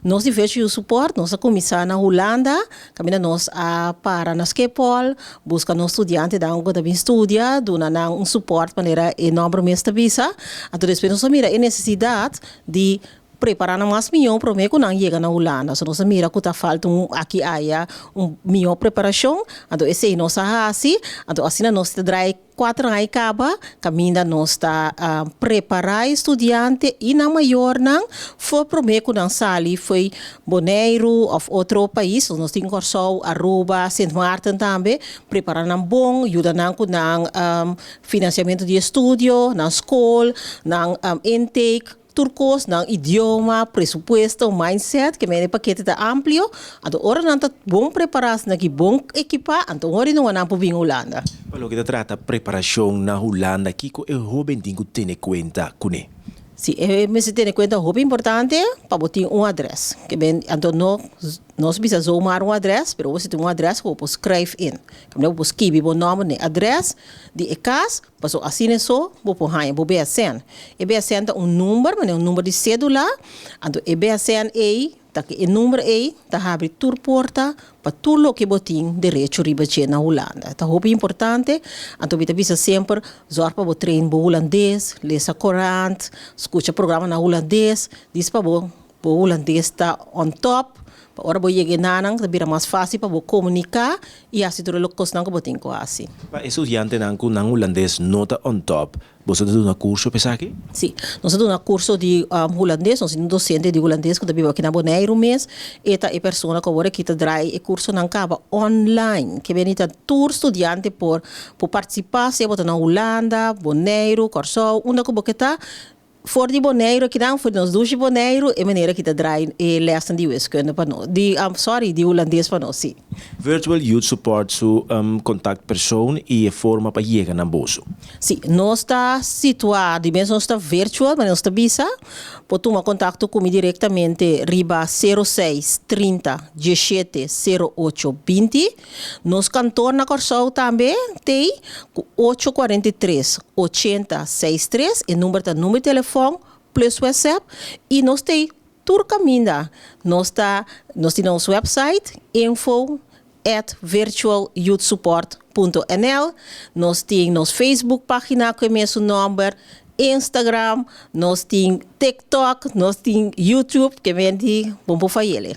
Nós tivemos o suporte, nós começamos na Holanda, caminha nós para na Schiphol, busca nós estudiante da onde também estudia, dona suporte maneira enorme mesmo visa, a todos nós mira a necessidade de preparar mais melhor para mim quando chega na Holanda. So nós mira que tá falta aqui aí melhor preparação, então esse aí nós assim, então assim nós traz 4 anos acaba, caminha nós está preparar estudante e na maior não foi para mim quando sali foi Bonaire ou outro país, nós temos só Aruba, Sint Maarten também, preparar nam bom, ajuda nam com financiamento de estudo, na escola, na intake turcos, ng idioma, presupuesto, mindset, que may paquete ta amplio, ato ora nanta bom preparas na bom equipa, anto ori no na po Holanda. Palo kita trata preparación na Holanda, kiko e joven tingo tiene cuenta kune. Sí, me se tiene cuenta muy importante para botar un adres. Que ben, então nós bisa zomaar un adres, pero você tem un adres que você escreve in. Que não você escreve o nome de adres de casa, passo assim é só, você põe o BSN. E BSN é número, mas é número de cédula. Então e BSN é que o número é tá abre tur porta para tudo que botin direito riba na Holanda. Tá muito importante. Então bita bisa sempre zorg para trein bo holandês, lesa corant, escuta programa na holandês, diz para bo holandês tá on top. Ora bo chegar nanang, tá mais fácil para bo comunicar e assim tudo lo cos nang botin ko assim. Para estudiante nang holandês nota on top. Você está dando um curso para aqui? Sim, nós estamos dando um curso de holandês, nós somos docente de holandês que também aqui na Bonaire mês. E a pessoa que agora que está drai o curso não acaba online, que vem tour estudante por participar, se botar na Holanda, Bonaire, Corsol, onde que está voor die Bonaire que dan voor ons douche Bonaire e maneira que tá draai e lessen die wiskunde para nós die holandês para nós sim. Virtual Youth Support su contact persoon e forma para chegar na bolso. Sim, nós está situado, mesmo nós está virtual, mas nós está bisa, pode tomar contato comigo diretamente riba 06 30 17 08 20. Nos cantor na Corsol também tem 843 80 63 e número de telefone plus WhatsApp e nós temos tudo caminho. Nós temos nosso website info@virtualyouthsupport.nl. Nós temos nosso Facebook página com o mesmo número, Instagram, nós temos TikTok, nós temos YouTube que vem de bom para ele.